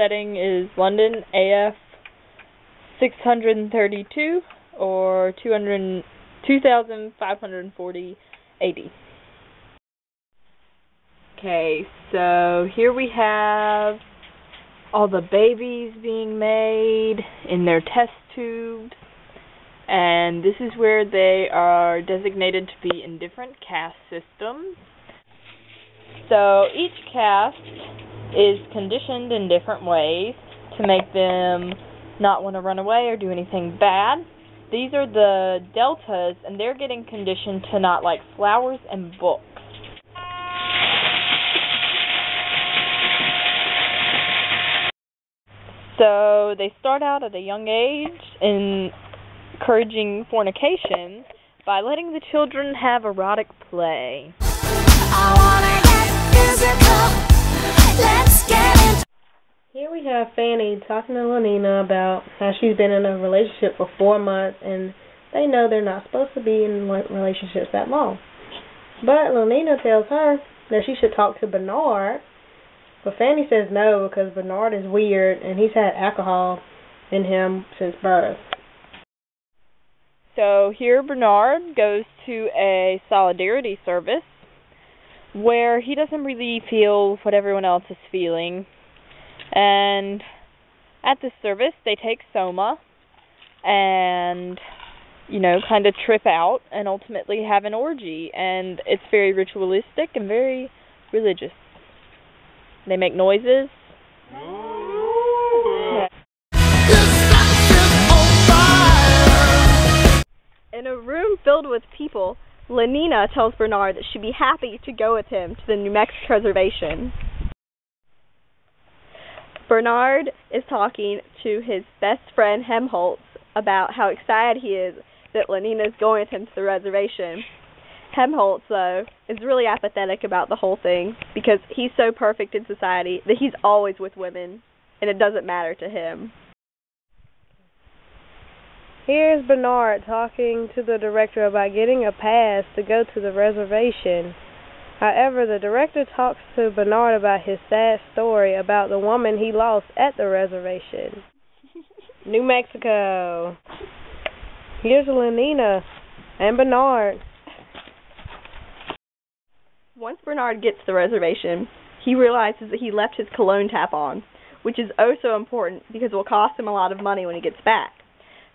setting is London AF 632 or 2,540 AD. Okay, so here we have all the babies being made in their test tubes, and this is where they are designated to be in different caste systems. So each caste is conditioned in different ways to make them not want to run away or do anything bad. These are the deltas, and they're getting conditioned to not like flowers and books. So they start out at a young age encouraging fornication by letting the children have erotic play. I wanna get physical. Let's get into. Here we have Fanny talking to Lenina about how she's been in a relationship for 4 months and they know they're not supposed to be in relationships that long. But Lenina tells her that she should talk to Bernard, but Fanny says no because Bernard is weird and he's had alcohol in him since birth. So here Bernard goes to a solidarity service where he doesn't really feel what everyone else is feeling. And at this service, they take Soma and, kind of trip out and ultimately have an orgy. And it's very ritualistic and very religious. They make noises. Yeah. In a room filled with people, Lenina tells Bernard that she'd be happy to go with him to the New Mexico reservation. Bernard is talking to his best friend Helmholtz about how excited he is that Lenina is going with him to the reservation. Helmholtz, though, is really apathetic about the whole thing because he's so perfect in society that he's always with women, and it doesn't matter to him. Here's Bernard talking to the director about getting a pass to go to the reservation. However, the director talks to Bernard about his sad story about the woman he lost at the reservation. New Mexico. Here's Lenina and Bernard. Once Bernard gets to the reservation, he realizes that he left his cologne tap on, which is oh so important because it will cost him a lot of money when he gets back.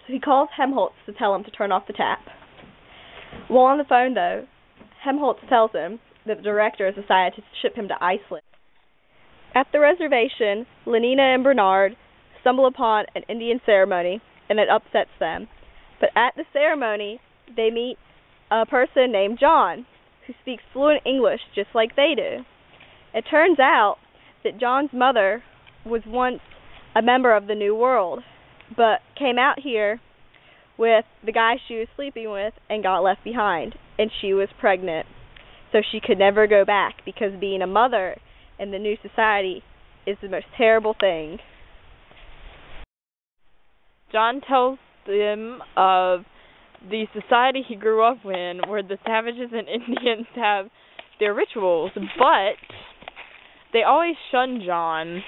So he calls Helmholtz to tell him to turn off the tap. While on the phone, though, Helmholtz tells him that the director has decided to ship him to Iceland. At the reservation, Lenina and Bernard stumble upon an Indian ceremony, and it upsets them. But at the ceremony, they meet a person named John, who speaks fluent English just like they do. It turns out that John's mother was once a member of the New World, but came out here with the guy she was sleeping with and got left behind, and she was pregnant. So she could never go back because being a mother in the new society is the most terrible thing. John tells them of the society he grew up in where the savages and Indians have their rituals, but they always shun John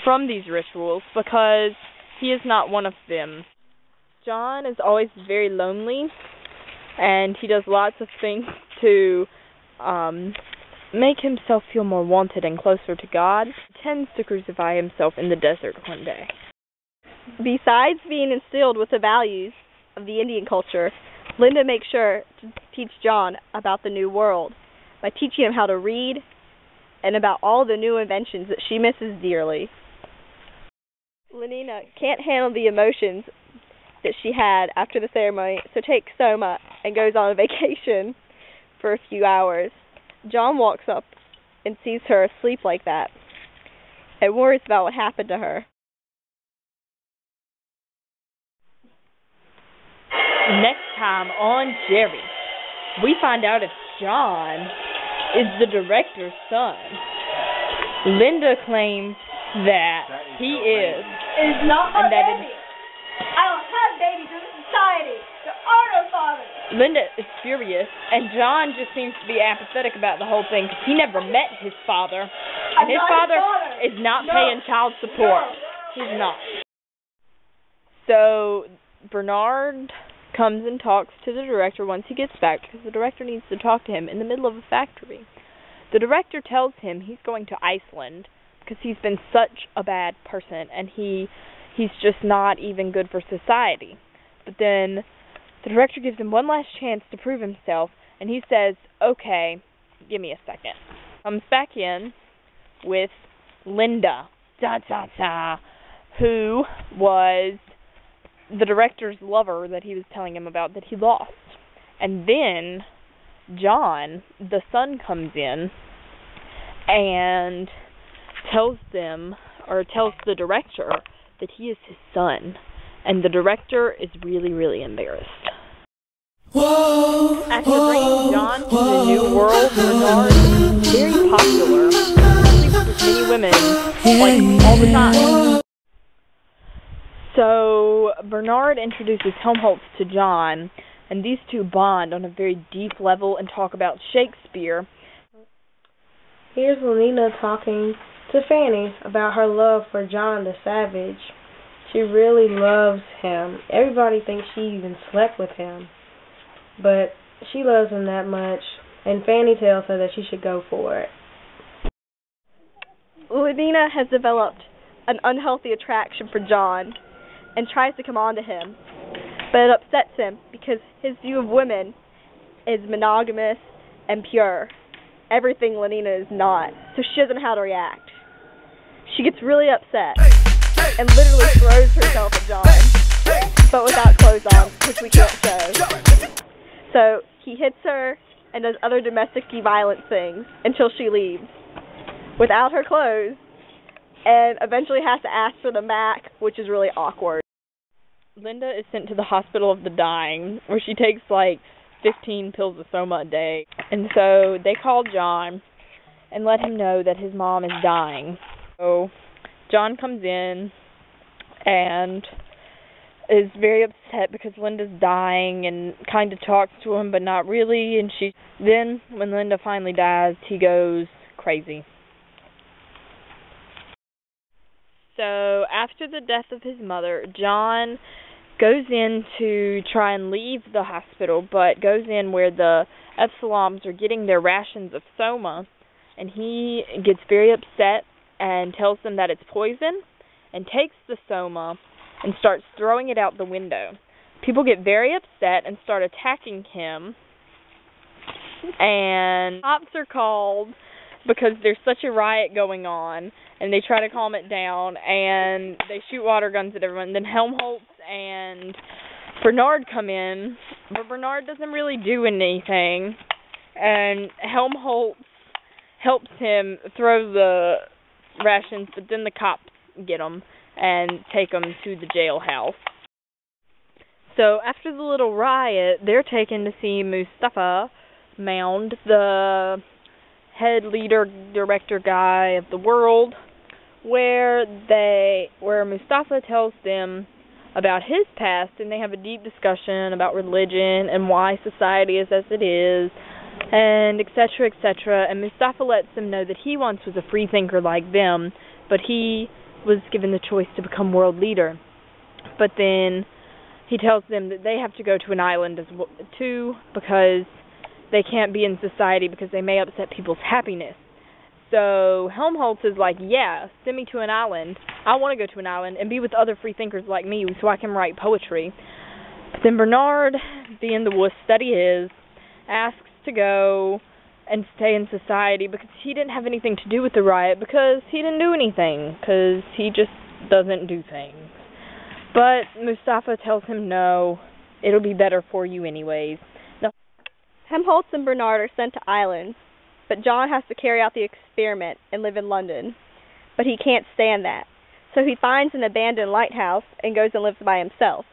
from these rituals because he is not one of them. John is always very lonely, and he does lots of things to make himself feel more wanted and closer to God. He tends to crucify himself in the desert one day. Besides being instilled with the values of the Indian culture, Linda makes sure to teach John about the New World by teaching him how to read and about all the new inventions that she misses dearly. Lenina can't handle the emotions that she had after the ceremony, so takes Soma and goes on a vacation for a few hours. John walks up and sees her asleep like that and worries about what happened to her. Next time on Jerry, we find out if John is the director's son. Linda claims that he is. It is not my baby. I don't have babies in this society. There are no fathers. Linda is furious, and John just seems to be apathetic about the whole thing because he never met his father. And his father is not paying child support. He's not. So Bernard comes and talks to the director once he gets back, because the director needs to talk to him in the middle of a factory. The director tells him he's going to Iceland because he's been such a bad person and he's just not even good for society. But then the director gives him one last chance to prove himself, and he says, okay, give me a second. Comes back in with Linda, who was the director's lover that he was telling him about that he lost. And then John, the son, comes in and tells the director that he is his son. And the director is really, really embarrassed. After bringing John to the new world, Bernard is very popular. He sleeps with many women, like, all the time. So Bernard introduces Helmholtz to John, and these two bond on a very deep level and talk about Shakespeare. Here's Lenina talking to Fanny about her love for John the Savage. She really loves him. Everybody thinks she even slept with him, but she loves him that much, and Fanny tells her that she should go for it. Lenina has developed an unhealthy attraction for John and tries to come on to him, but it upsets him because his view of women is monogamous and pure. Everything Lenina is not, so she doesn't know how to react. She gets really upset and literally throws herself at John, but without clothes on, which we can't show. So he hits her and does other domestic violence things until she leaves without her clothes, and eventually has to ask for them back, which is really awkward. Linda is sent to the Hospital of the Dying, where she takes like 15 pills of Soma a day. And so they call John and let him know that his mom is dying. So John comes in and is very upset because Linda's dying and kind of talks to him, but not really. And then when Linda finally dies, he goes crazy. So after the death of his mother, John goes in to try and leave the hospital, but goes in where the Epsiloms are getting their rations of Soma, and he gets very upset and tells them that it's poison, and takes the Soma and starts throwing it out the window. People get very upset and start attacking him, and cops are called because there's such a riot going on, and they try to calm it down, and they shoot water guns at everyone. Then Helmholtz and Bernard come in, but Bernard doesn't really do anything, and Helmholtz helps him throw the rations, but then the cops get them and take them to the jailhouse. So after the little riot, they're taken to see Mustafa Mound, the head leader, director guy of the world, where Mustafa tells them about his past, and they have a deep discussion about religion and why society is as it is, and etc., etc. And Mustafa lets them know that he once was a free thinker like them, but he was given the choice to become world leader. But then he tells them that they have to go to an island too, because they can't be in society because they may upset people's happiness. So Helmholtz is like, yeah, send me to an island. I want to go to an island and be with other free thinkers like me so I can write poetry. But then Bernard, being the wuss that he is, asks to go and stay in society because he didn't have anything to do with the riot, because he didn't do anything, because he just doesn't do things. But Mustafa tells him, no, it'll be better for you anyways. Helmholtz and Bernard are sent to islands, but John has to carry out the experiment and live in London. But he can't stand that, so he finds an abandoned lighthouse and goes and lives by himself.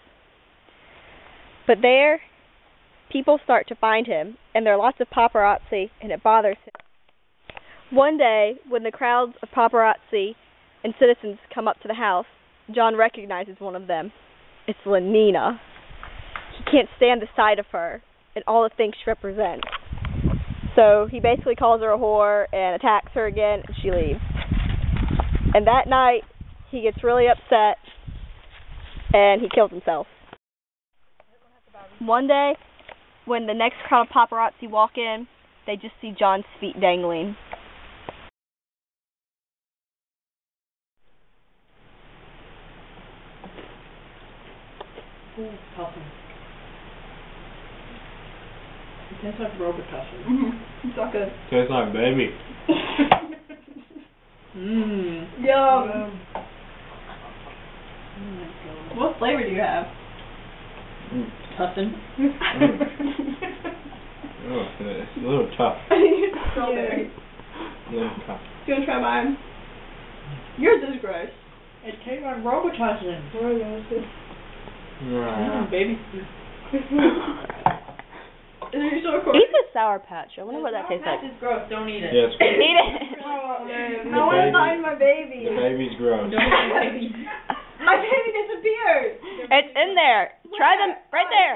But there, people start to find him, and there are lots of paparazzi, and it bothers him. One day, when the crowds of paparazzi and citizens come up to the house, John recognizes one of them. It's Lenina. He can't stand the sight of her and all the things she represents. So he basically calls her a whore and attacks her again, and she leaves. And that night, he gets really upset and he kills himself. One day, when the next crowd of paparazzi walk in, they just see John's feet dangling. Awesome. It tastes like Robitussin. It's not good. Tastes like baby. Yum. What flavor do you have? Tussin. Oh, it's a little tough. Strawberry. A little tough. Do you want to try mine? Yours is gross. It tastes like Robitussin. Baby. Is it still recording? Eat the Sour Patch. I wonder what that tastes like. It's gross. Don't eat it. Yeah, it's good. Eat it. Oh, man. The I want to baby- find my baby. The baby's gross. Don't eat baby. My baby disappeared. It's in there. Try them right there.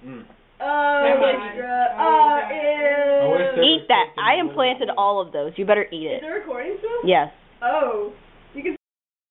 Mm. Oh, Baby. my God. I wish there Eat was that. something I more. implanted all of those. You better eat Is it. it recording still? Yes. Oh.